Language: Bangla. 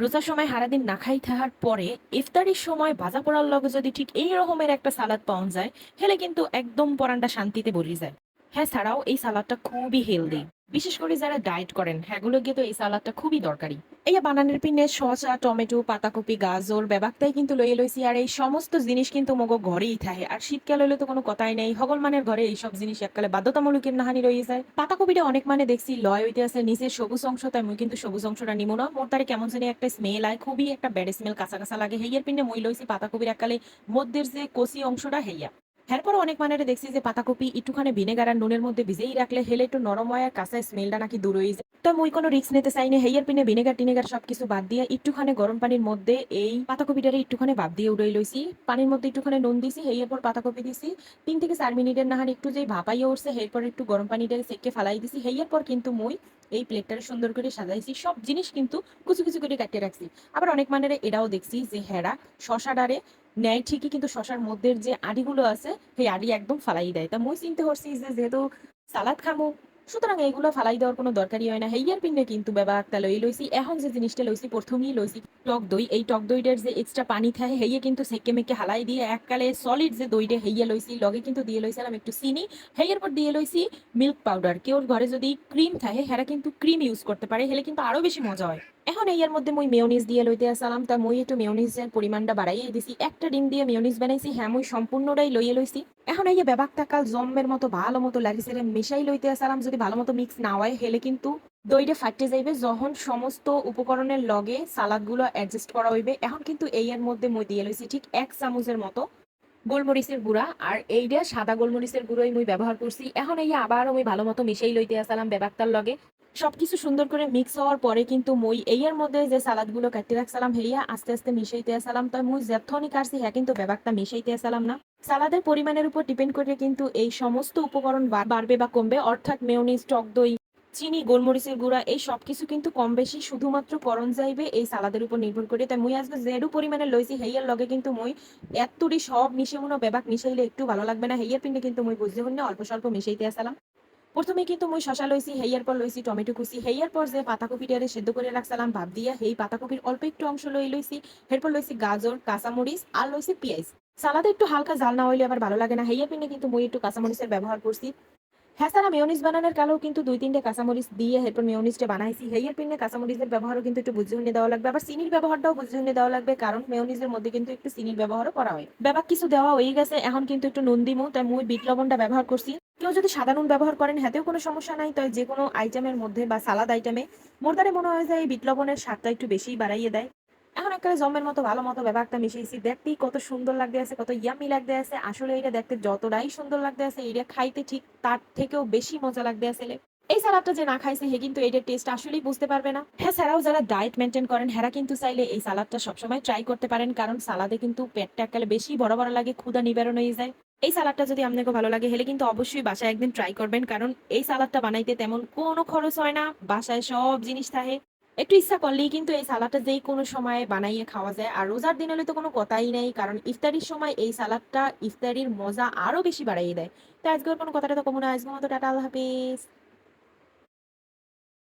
রোজার সময় সারাদিন না খাই থাকার পরে ইফতারির সময় ভাজা পোড়ার লগে যদি ঠিক এই রকমের একটা সালাদ পাওয়া যায়, হেলে কিন্তু একদম পরানটা শান্তিতে ভরে যায়। হ্যাঁ, ছাড়াও এই সালাদটা খুবই হেলদি। বিশেষ করে যারা ডায়েট করেন হ্যাগুলো গিয়ে তো এই সালাদটা খুবই দরকারি। এই বানানের পিনে শসা, টমেটো, পাতাকপি, গাজর বেবাকটাই কিন্তু লইয়ে লইছি। আর এই সমস্ত জিনিস কিন্তু মগো ঘরেই থাকে। আর শীতকাল হলে তো কোনো কথাই নেই, হগল মানের ঘরে এইসব জিনিস এককালে বাধ্যতামূলকের নাহানি রয়ে যায়। পাতাকপিটা অনেক মানে দেখছি লয় হইতে আছে নিচের সবুজ অংশ, তাই মুই কিন্তু সবুজ অংশটা নিমো না। মোর তারে কেমন জানি একটা স্মেল আয়, খুবই একটা ব্যাড স্মেল, কাঁচা কাঁচা লাগে। হেইয়ের পিনে মই লইছি পাতাকপির এককালে মধ্যের যে কচি অংশটা হেইয়া। এরপর অনেক মানে দেখছি যে পাতাকপি একটুখানি ভিনেগার আর নুনের মধ্যে ভিজেই রাখলে হেলে একটু নরম হয় আর কাঁচা স্মেলটা নাকি দূর হয়ে যায়। তো মুই কোনো রিস্ক নিতে চাইনি। হেইয়ার পিনে ভিনেগার টিনেগার সবকিছু বাদ দিয়ে একটুখানি গরম পানির মধ্যে এই পাতাকপিটারে একটুখানি ভাপ দিয়ে উড়াই লইছি। পানির মধ্যে একটুখানি নুন দিছি, হেইয়ার পর পাতাকপি দিছি। 3 থেকে 4 মিনিটের নাহার একটু যেই ভাপাইয়া উঠছে, এরপর একটু গরম পানিটারে সেকে ফালাই দিছি। হেইয়ার পর কিন্তু মুই এই প্লেটটারে সুন্দর করে সাজাইছি। সব জিনিস কিন্তু কুচি কুচি করে কাটিয়ে রাখছি। আবার অনেক মানেরে এটাও দেখছি যে হেরা শশাটারে নেয় ঠিকই, কিন্তু শশার মধ্যে যে আড়িগুলো আছে সেই আড়ি একদম ফালাই দেয়। তা মুই চিনতে পারছি যে যেহেতু সালাদ খামু, সুতরাং এইগুলো ফালাই দেওয়ার কোনো দরকারই হয় না। হেইয়ার পিনে কিন্তু বেবা একটা লই লইছি। এখন যে জিনিসটা লইছি প্রথমেই লইছি টক দই। এই টক দইটার যে এক্সট্রা পানি থাকে হেইয়ে কিন্তু সেকে মেকে হালাই দিয়ে এককালে সলিড যে দইটা হেইয়া লইছি, লগে কিন্তু দিয়ে লইছিলাম একটু চিনি। হেইয়ার পর দিয়ে লইছি মিল্ক পাউডার। কেউ ঘরে যদি ক্রিম থাকে হেরা কিন্তু ক্রিম ইউজ করতে পারে, হেলে কিন্তু আরো বেশি মজা হয়। এখন এর মধ্যে মুই মেয়োনিজ দিয়ে লইতে আসলাম। তা মুই একটু মেয়োনিজের পরিমাণটা বাড়াইয়ে দিছি। একটা ডিম দিয়ে মেয়োনিজ বানাইছি। হ্যাঁ, মুই সম্পূর্ণটাই লইয়ে লইছি। এখন এই বেবাকটা কাল জম্মের মতো ভালো মতো লাগিছে মিশাই লইতে আসলাম। যদি ভালো মতো মিক্স না হয় হেলে কিন্তু দইটা ফাটতে যাইবে। যখন সমস্ত উপকরণের লগে সালাদ গুলো অ্যাডজাস্ট করা হইবে, এখন কিন্তু এই এর মধ্যে মুই দিয়ে লইছি ঠিক 1 চামচের মতো গোলমরিচের গুঁড়া। আর এইটা সাদা গোলমরিচের গুঁড়োই মুই ব্যবহার করছি। এখন এই আবার আমি ভালো মতো মিশাই লইতে আসলাম বেবাকটার লগে। সবকিছু সুন্দর করে মিক্স হওয়ার পরে কিন্তু মই এর মধ্যে যে সালাদ গুলো কাটতে রাখছিলাম হেইয়া আস্তে আস্তে মিশাইতে আসলাম। তো মুই যতক্ষণই কাটছি হ্যাঁ কিন্তু বেবাকটা মিশাইতে আসলাম না। সালাদের পরিমাণের উপর ডিপেন্ড করে কিন্তু এই সমস্ত উপকরণ বাড়বে বা কমবে। অর্থাৎ মেয়োনিজ, টক দই, চিনি, গোলমরিচের গুঁড়া এই সবকিছু কিন্তু কম বেশি শুধুমাত্র করণ যাইবে এই সালাদের উপর নির্ভর করে। তাই মুই আজকে যেডু পরিমাণে লইছি হেইয়ার লগে কিন্তু মই এত্তুরি সব মিশে মনে বেবাক মিশাইলে একটু ভালো লাগবে না। হেইয়ার পিন্ডে কিন্তু মই বুঝতে হইনি অল্প স্বল্প মিশাইতে আসলাম। প্রথমে কিন্তু মুই শশা লইছি, হেইয়ার পর লইছি টমেটো কুচি, হেইয়ার পর যে পাতাকপিটারে সেদ্ধ করে রাখছিলাম ভাপ দিয়া হেই পাতাকপির অল্প একটু অংশ লইছি। এরপর লইছি গাজর, কাঁচামরিচ আর লইছি পেঁয়াজ। সালাদে একটু হালকা জাল না হইলে আবার ভালো লাগে না। হেইয়ার পিন্ডে কিন্তু মুই একটু কাঁচামরিচের ব্যবহার করছি। হ্যাঁ, সারা মেয়োনিজ বানানোর কালেও কিন্তু 2-3টে কাঁচামরিচ দিয়ে এরপর মেয়োনিজটা বানাইছি। হেইয়ার পিনে কাঁচামরিচের ব্যবহারও কিন্তু একটু বুঝে শুনে দেওয়া লাগবে। আবার চিনির ব্যবহারটাও বুঝে শুনে দেওয়া লাগবে, কারণ মেয়োনিজের মধ্যে কিন্তু একটু চিনির ব্যবহারও করা হয়। ব্যাপার কিছু দেওয়া হয়ে গেছে, এখন কিন্তু একটু নুন দিমু। তাই মুই বিট লবণটা ব্যবহার করছি। কেউ যদি সাদা নুন ব্যবহার করেন হাতেও কোনো সমস্যা নাই। তাই যে কোনো আইটেমের মধ্যে বা সালাদ আইটেমে মোর দ্বারা মনে হয় যে এই বিট লবণের স্বাদটা একটু বেশি বাড়াইয়ে দেয়। এখন একটা জমের মতো ভালো মতো ব্যাপারটা মিশিয়েছি। দেখতেই কত সুন্দর লাগতে আছে, কত ইয়াম্মি লাগতে আছে। আসলে এটা দেখতে যতটাই সুন্দর লাগতে আছে, এটা খাইতে ঠিক তার থেকেও বেশি মজা লাগতে আছে। এই সালাদটা যে না খাইছে হে কিন্তু এটার টেস্ট আসলেই বুঝতে পারবে না। হ্যাঁ, ছাড়াও যারা ডায়েট মেনটেন করেন হেরা কিন্তু চাইলে এই সালাদটা সবসময় ট্রাই করতে পারেন, কারণ সালাদে কিন্তু পেটটা একেবারে বেশি বড় বড় লাগে, ক্ষুধা নিবারণ হয়ে যায়। এই সালাদটা যদি আপনাকে ভালো লাগে হেলে কিন্তু অবশ্যই বাসায় একদিন ট্রাই করবেন, কারণ এই সালাদটা বানাইতে তেমন কোনো খরচ হয় না। বাসায় সব জিনিস থাকে। একটু ইচ্ছা করলেই কিন্তু এই সালাদটা যেই কোনো সময় বানাইয়ে খাওয়া যায়। আর রোজার দিন হলে তো কোনো কথাই নেই, কারণ ইফতারির সময় এই সালাদটা ইফতারির মজা আরো বেশি বাড়াইয়ে দেয়। তো আজকের কোনো কথাটা তো কমন, আজকের মতো টাটা, আল্লাহ হাফিজ।